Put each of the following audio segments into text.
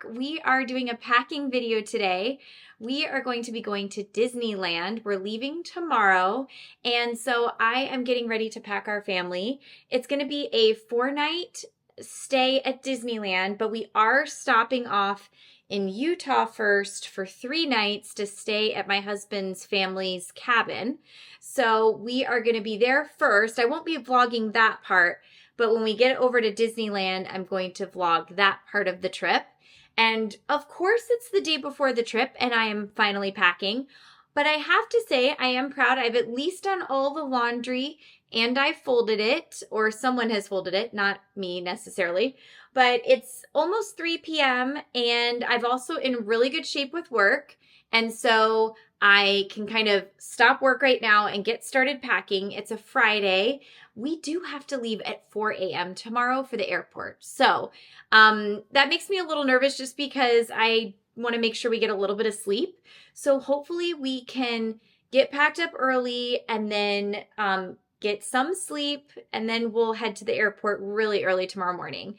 back. We are doing a packing video today. We are going to be going to Disneyland. We're leaving tomorrow, and so I am getting ready to pack our family. It's going to be a 4-night stay at Disneyland, but we are stopping off in Utah first for 3 nights to stay at my husband's family's cabin. So we are going to be there first. I won't be vlogging that part, but when we get over to Disneyland, I'm going to vlog that part of the trip. And of course, it's the day before the trip and I am finally packing. But I have to say, I am proud. I've at least done all the laundry and I folded it, or someone has folded it, not me necessarily. But it's almost 3 p.m. and I've also in really good shape with work. And so I can kind of stop work right now and get started packing. It's a Friday. We do have to leave at 4 a.m. tomorrow for the airport. So that makes me a little nervous just because I want to make sure we get a little bit of sleep. So hopefully we can get packed up early and then get some sleep, and then we'll head to the airport really early tomorrow morning.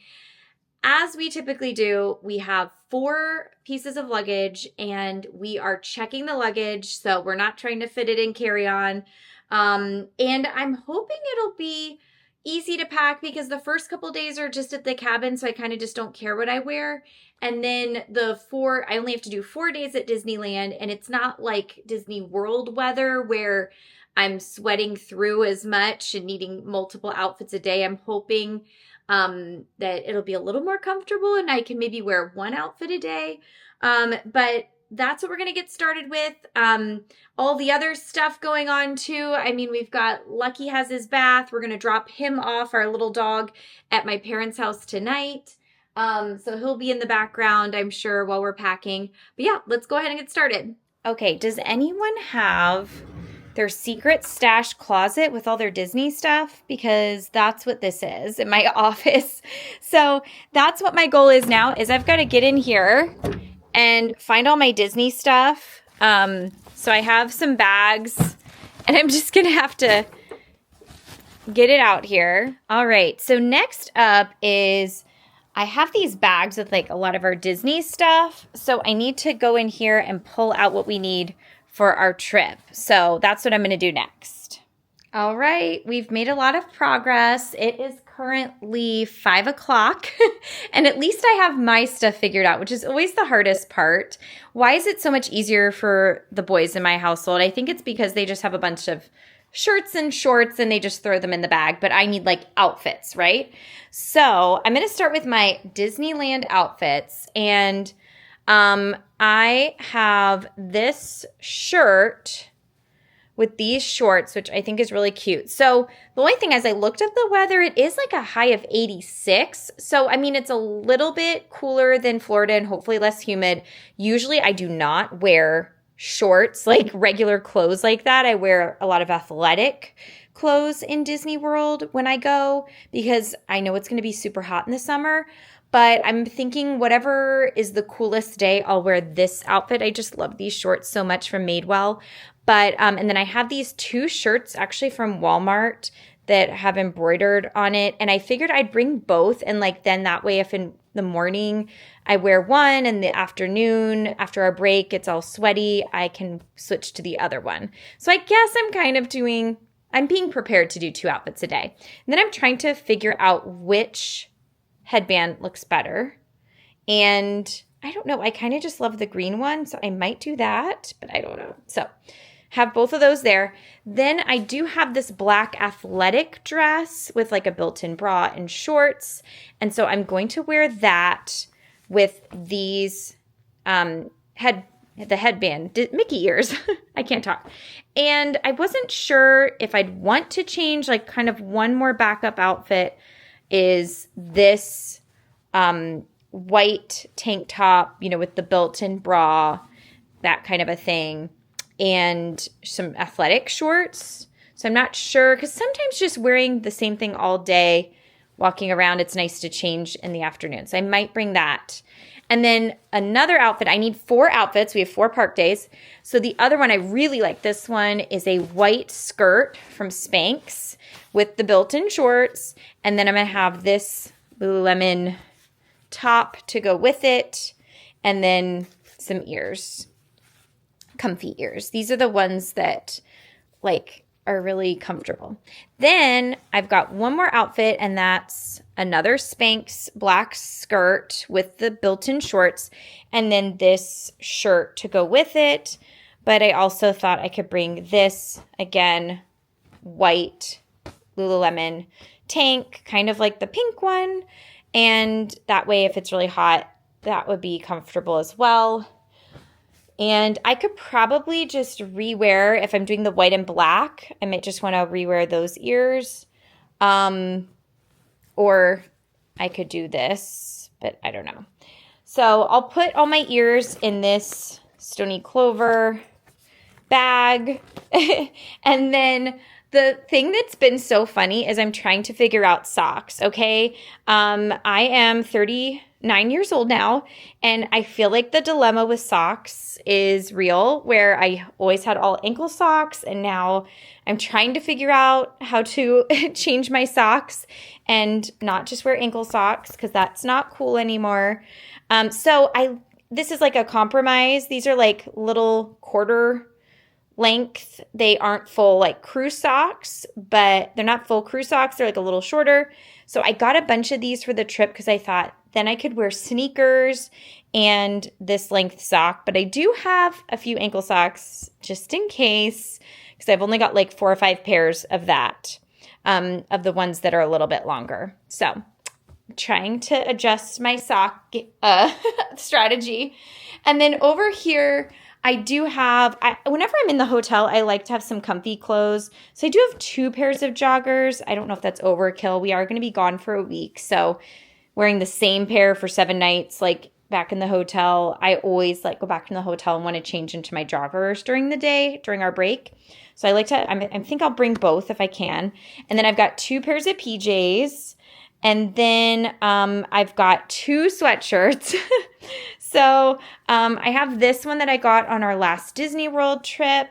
As we typically do, we have 4 pieces of luggage and we are checking the luggage. So we're not trying to fit it in carry-on. And I'm hoping it'll be easy to pack because the first couple days are just at the cabin. So I kind of just don't care what I wear. And then I only have to do 4 days at Disneyland, and it's not like Disney World weather where I'm sweating through as much and needing multiple outfits a day. I'm hoping that it'll be a little more comfortable and I can maybe wear 1 outfit a day. But that's what we're going to get started with. All the other stuff going on too. I mean, we've got Lucky has his bath. We're going to drop him off, our little dog, at my parents' house tonight. So he'll be in the background, I'm sure, while we're packing. But yeah, let's go ahead and get started. Okay, does anyone have their secret stash closet with all their Disney stuff? Because that's what this is in my office. So that's what my goal is now, is I've got to get in here and find all my Disney stuff. So I have some bags and I'm just going to have to get it out here. All right. So next up is I have these bags with like a lot of our Disney stuff. So I need to go in here and pull out what we need for our trip. So that's what I'm going to do next. All right, we've made a lot of progress. It is currently 5 o'clock and at least I have my stuff figured out, which is always the hardest part. Why is it so much easier for the boys in my household? I think it's because they just have a bunch of shirts and shorts and they just throw them in the bag, but I need like outfits, right? So I'm going to start with my Disneyland outfits, and I have this shirt with these shorts, which I think is really cute. So the only thing is I looked at the weather, it is like a high of 86. So, I mean, it's a little bit cooler than Florida and hopefully less humid. Usually I do not wear shorts, like regular clothes like that. I wear a lot of athletic clothes in Disney World when I go because I know it's going to be super hot in the summer. But I'm thinking whatever is the coolest day, I'll wear this outfit. I just love these shorts so much from Madewell. But and then I have these 2 shirts actually from Walmart that have embroidered on it. And I figured I'd bring both. And like then that way if in the morning I wear one and the afternoon after our break it's all sweaty, I can switch to the other one. So I guess I'm being prepared to do 2 outfits a day. And then I'm trying to figure out which headband looks better. And I don't know, I kind of just love the green one, so I might do that, but I don't know. So have both of those there. Then I do have this black athletic dress with like a built-in bra and shorts. And so I'm going to wear that with these the headband, Mickey ears. I can't talk. And I wasn't sure if I'd want to change, like kind of one more backup outfit is this white tank top, with the built-in bra, that kind of a thing, and some athletic shorts. So I'm not sure, because sometimes just wearing the same thing all day, walking around, it's nice to change in the afternoon. So I might bring that. And then another outfit, I need 4 outfits. We have 4 park days. So the other one, I really like this one, is a white skirt from Spanx with the built-in shorts. And then I'm going to have this Lululemon top to go with it. and then some ears, comfy ears. These are the ones that like are really comfortable. Then I've got one more outfit, and that's another Spanx black skirt with the built-in shorts, and then this shirt to go with it. But I also thought I could bring this, again, white Lululemon tank, kind of like the pink one. And that way, if it's really hot, that would be comfortable as well. And I could probably just rewear, if I'm doing the white and black, I might just want to rewear those ears. Or I could do this, but I don't know. So I'll put all my ears in this Stony Clover bag. And then the thing that's been so funny is I'm trying to figure out socks, okay? I am 39 years old now, and I feel like the dilemma with socks is real, where I always had all ankle socks, and now I'm trying to figure out how to change my socks and not just wear ankle socks, because that's not cool anymore. This is like a compromise. These are like little quarter length. They aren't full like crew socks, but they're not full crew socks. They're like a little shorter. So I got a bunch of these for the trip because I thought then I could wear sneakers and this length sock. But I do have a few ankle socks just in case, because I've only got like 4 or 5 pairs of that, of the ones that are a little bit longer. So I'm trying to adjust my sock strategy. And then over here, I do have, whenever I'm in the hotel, I like to have some comfy clothes. So I do have 2 pairs of joggers. I don't know if that's overkill. We are going to be gone for a week. So wearing the same pair for 7 nights, like back in the hotel, I always like go back in the hotel and want to change into my joggers during the day, during our break. So I like to, I think I'll bring both if I can. And then I've got 2 pairs of PJs. And then I've got 2 sweatshirts. So I have this one that I got on our last Disney World trip.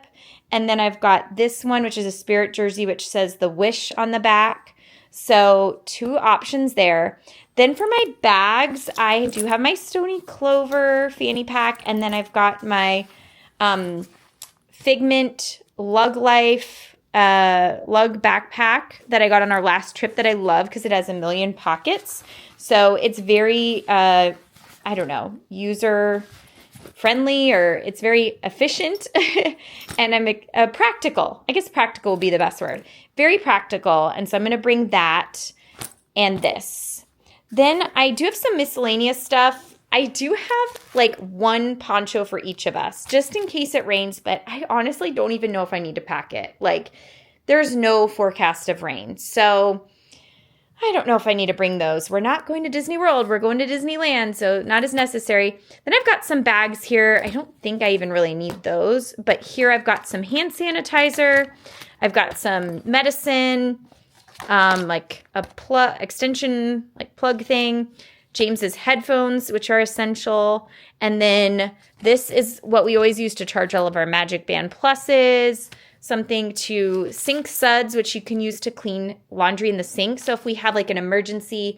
And then I've got this one, which is a Spirit jersey, which says the Wish on the back. So 2 options there. Then for my bags, I do have my Stony Clover fanny pack. And then I've got my Figment Lug Life lug backpack that I got on our last trip that I love because it has a million pockets. So it's very, user friendly, or it's very efficient. And I'm practical. I guess practical would be the best word. Very practical. And so I'm going to bring that and this. Then I do have some miscellaneous stuff. I do have like 1 poncho for each of us, just in case it rains, but I honestly don't even know if I need to pack it. Like, there's no forecast of rain. So I don't know if I need to bring those. We're not going to Disney World. We're going to Disneyland, so not as necessary. Then I've got some bags here. I don't think I even really need those, but here I've got some hand sanitizer. I've got some medicine, like a extension, like plug thing. James's headphones, which are essential. And then this is what we always use to charge all of our Magic Band Pluses, something to sink suds, which you can use to clean laundry in the sink. So if we have like an emergency,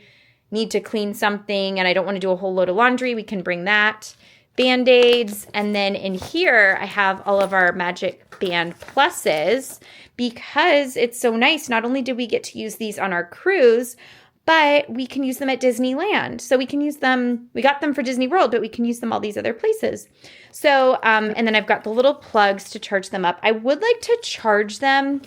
need to clean something, and I don't want to do a whole load of laundry, we can bring that. Band-Aids. And then in here, I have all of our Magic Band Pluses because it's so nice. Not only do we get to use these on our cruise, but we can use them at Disneyland. So we can use them, we got them for Disney World, but we can use them all these other places. So, and then I've got the little plugs to charge them up. I would like to charge them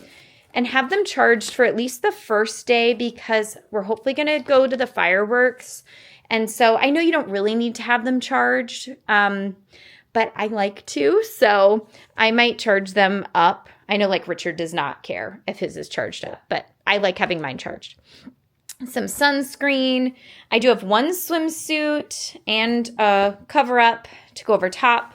and have them charged for at least the first day because we're hopefully going to go to the fireworks. And so I know you don't really need to have them charged, but I like to. So I might charge them up. I know like Richard does not care if his is charged up, but I like having mine charged. Some sunscreen. I do have 1 swimsuit and a cover up to go over top.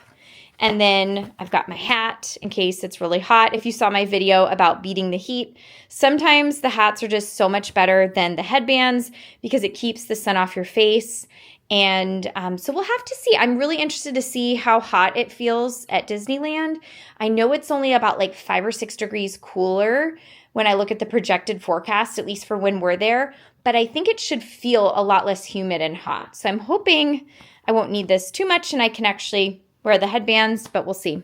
And then I've got my hat in case it's really hot. If you saw my video about beating the heat, sometimes the hats are just so much better than the headbands because it keeps the sun off your face. And so we'll have to see. I'm really interested to see how hot it feels at Disneyland. I know it's only about like 5 or 6 degrees cooler when I look at the projected forecast, at least for when we're there. But I think it should feel a lot less humid and hot. So I'm hoping I won't need this too much and I can actually wear the headbands, but we'll see.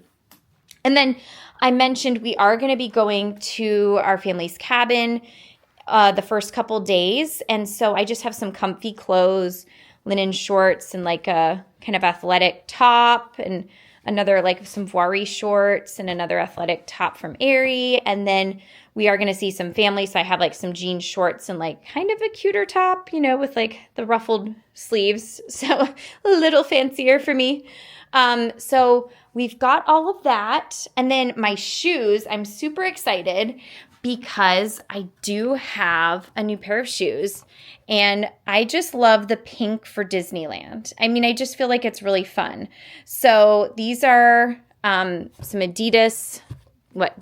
And then I mentioned we are going to be going to our family's cabin the first couple days. And so I just have some comfy clothes, linen shorts, and like a kind of athletic top, and another like some voile shorts and another athletic top from Aerie. And then we are going to see some family. So I have like some jean shorts and like kind of a cuter top, you know, with like the ruffled sleeves. So a little fancier for me. So we've got all of that. And then my shoes, I'm super excited because I do have a new pair of shoes and I just love the pink for Disneyland. I mean, I just feel like it's really fun. So these are some Adidas,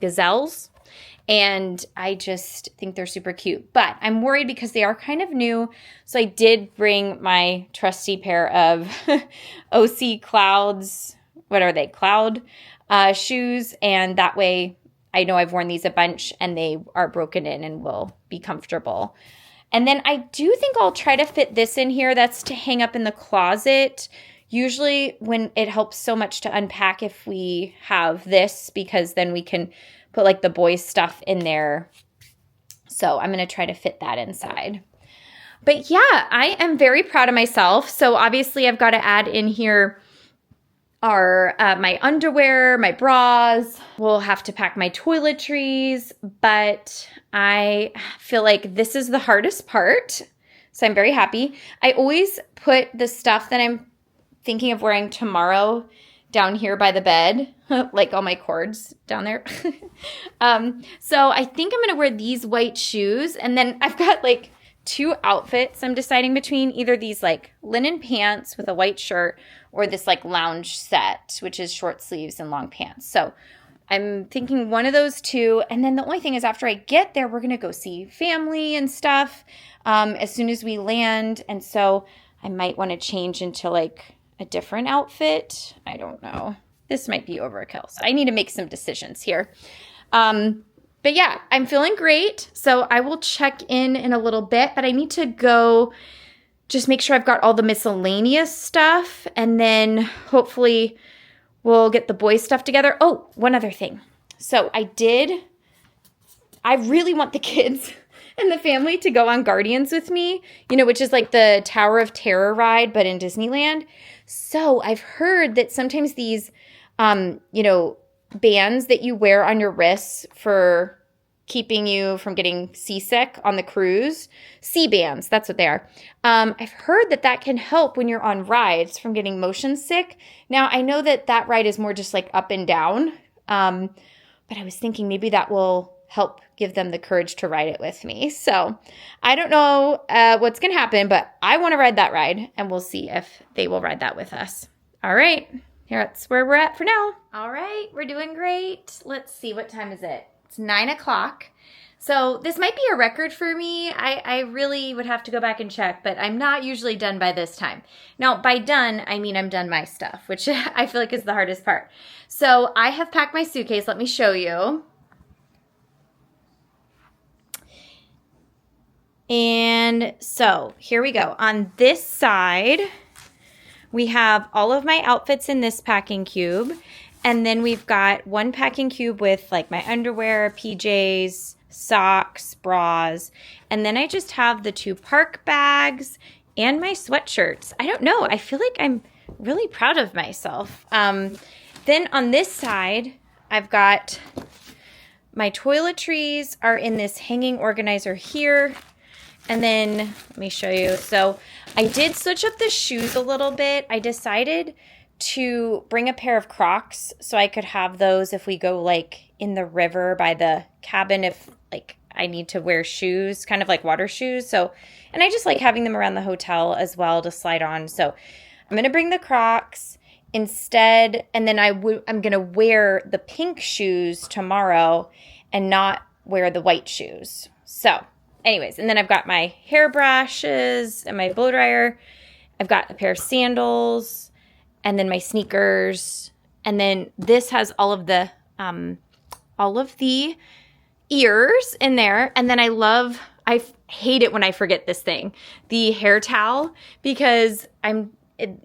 Gazelles. And I just think they're super cute. But I'm worried because they are kind of new. So I did bring my trusty pair of OC Clouds, what are they, Cloud shoes. And that way I know I've worn these a bunch and they are broken in and will be comfortable. And then I do think I'll try to fit this in here. That's to hang up in the closet. Usually when it helps so much to unpack if we have this, because then we can put like the boys' stuff in there. So I'm going to try to fit that inside. But yeah, I am very proud of myself. So obviously I've got to add in here our my underwear, my bras. We'll have to pack my toiletries, but I feel like this is the hardest part. So I'm very happy. I always put the stuff that I'm thinking of wearing tomorrow down here by the bed, like all my cords down there. So I think I'm going to wear these white shoes. And then I've got like 2 outfits I'm deciding between, either these like linen pants with a white shirt or this like lounge set, which is short sleeves and long pants. So I'm thinking one of those 2. And then the only thing is after I get there, we're going to go see family and stuff as soon as we land. And so I might want to change into like a different outfit. I don't know. This might be overkill. So I need to make some decisions here. But yeah, I'm feeling great. So I will check in a little bit, but I need to go just make sure I've got all the miscellaneous stuff. And then hopefully we'll get the boys' stuff together. Oh, one other thing. So I really want the kids and the family to go on Guardians with me, you know, which is like the Tower of Terror ride, but in Disneyland. So I've heard that sometimes these, you know, bands that you wear on your wrists for keeping you from getting seasick on the cruise, sea bands, that's what they are. I've heard that that can help when you're on rides from getting motion sick. Now, I know that that ride is more just like up and down, but I was thinking maybe that will help give them the courage to ride it with me. So I don't know what's going to happen, but I want to ride that ride, and we'll see if they will ride that with us. All right. That's where we're at for now. All right. We're doing great. Let's see. What time is it? It's 9 o'clock. So this might be a record for me. I really would have to go back and check, but I'm not usually done by this time. Now, by done, I mean I'm done my stuff, which I feel like is the hardest part. So I have packed my suitcase. Let me show you. And so here we go. On this side, we have all of my outfits in this packing cube. And then we've got one packing cube with like my underwear, PJs, socks, bras. And then I just have the 2 park bags and my sweatshirts. I don't know. I feel like I'm really proud of myself. Then on this side, I've got my toiletries are in this hanging organizer here. And then let me show you. So I did switch up the shoes a little bit. I decided to bring a pair of Crocs so I could have those if we go like in the river by the cabin, if like I need to wear shoes, kind of like water shoes. So, and I just like having them around the hotel as well to slide on. So I'm going to bring the Crocs instead. And then I'm going to wear the pink shoes tomorrow and not wear the white shoes. So anyways, and then I've got my hairbrushes and my blow dryer. I've got a pair of sandals and then my sneakers. And then this has all of the ears in there. And then I hate it when I forget this thing, the hair towel, because I'm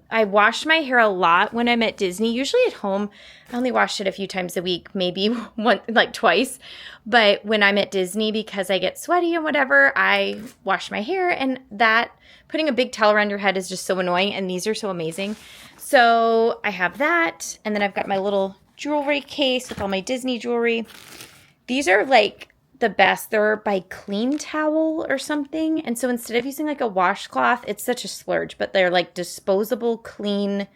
I wash my hair a lot when I'm at Disney. Usually at home, I only wash it a few times a week, maybe like twice. But when I'm at Disney, because I get sweaty and whatever, I wash my hair, and that putting a big towel around your head is just so annoying, and these are so amazing. So I have that, and then I've got my little jewelry case with all my Disney jewelry. These are like the best. They're by Clean Towel or something. And so instead of using like a washcloth, it's such a splurge, but they're like disposable clean.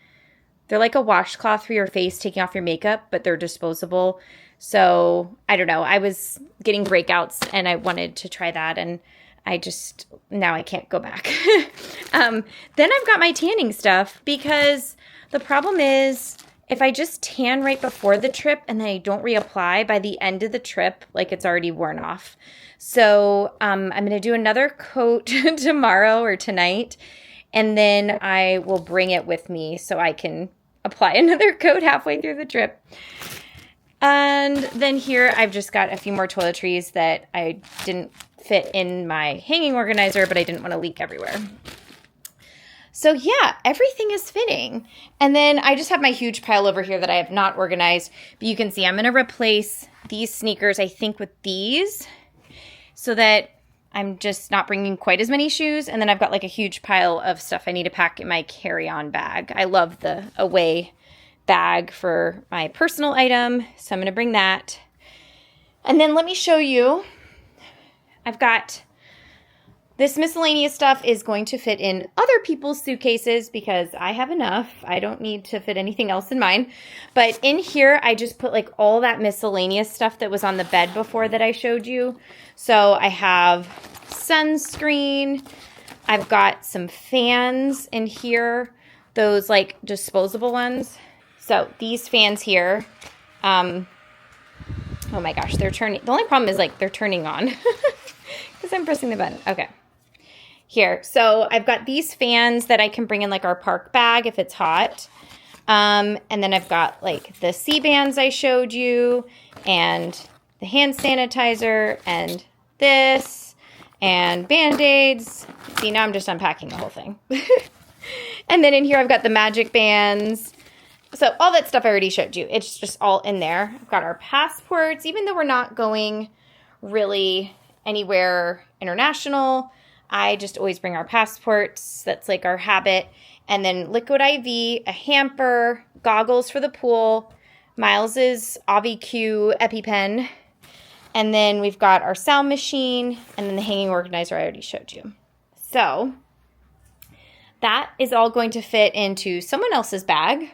They're like a washcloth for your face, taking off your makeup, but they're disposable. So I don't know. I was getting breakouts and I wanted to try that, and now I can't go back. Then I've got my tanning stuff, because the problem is, if I just tan right before the trip and then I don't reapply, by the end of the trip, like, it's already worn off. So I'm going to do another coat tomorrow or tonight, and then I will bring it with me so I can apply another coat halfway through the trip. And then here I've just got a few more toiletries that I didn't fit in my hanging organizer, but I didn't want to leak everywhere. So yeah, everything is fitting. And then I just have my huge pile over here that I have not organized. But you can see I'm going to replace these sneakers, I think, with these, so that I'm just not bringing quite as many shoes. And then I've got like a huge pile of stuff I need to pack in my carry-on bag. I love the away bag for my personal item, so I'm going to bring that. And then let me show you. I've got this miscellaneous stuff is going to fit in other people's suitcases because I have enough. I don't need to fit anything else in mine. But in here, I just put like all that miscellaneous stuff that was on the bed before that I showed you. So I have sunscreen. I've got some fans in here, those like disposable ones. So these fans here, oh my gosh, they're turning. The only problem is like they're turning on because I'm pressing the button. Okay. Here, so I've got these fans that I can bring in like our park bag if it's hot. And then I've got like the C-bands I showed you, and the hand sanitizer, and this, and Band-Aids. See, now I'm just unpacking the whole thing. And then in here I've got the magic bands. So all that stuff I already showed you. It's just all in there. I've got our passports, even though we're not going really anywhere international. I just always bring our passports. That's like our habit. And then liquid IV, a hamper, goggles for the pool, Miles's AviQ EpiPen. And then we've got our sound machine, and then the hanging organizer I already showed you. So that is all going to fit into someone else's bag.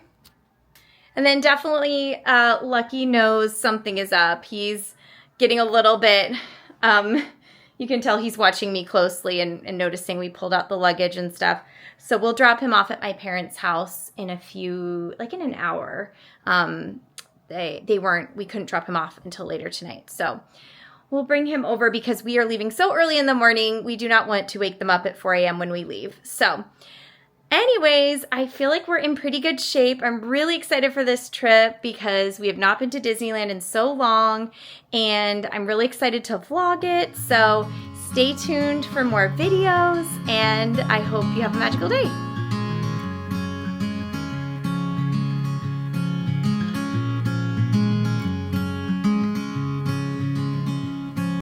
And then definitely Lucky knows something is up. He's getting a little bit... you can tell he's watching me closely and noticing we pulled out the luggage and stuff. So we'll drop him off at my parents' house in an hour. We couldn't drop him off until later tonight. So we'll bring him over because we are leaving so early in the morning. We do not want to wake them up at 4 a.m. when we leave. So anyways, I feel like we're in pretty good shape. I'm really excited for this trip because we have not been to Disneyland in so long, and I'm really excited to vlog it. So stay tuned for more videos, and I hope you have a magical day.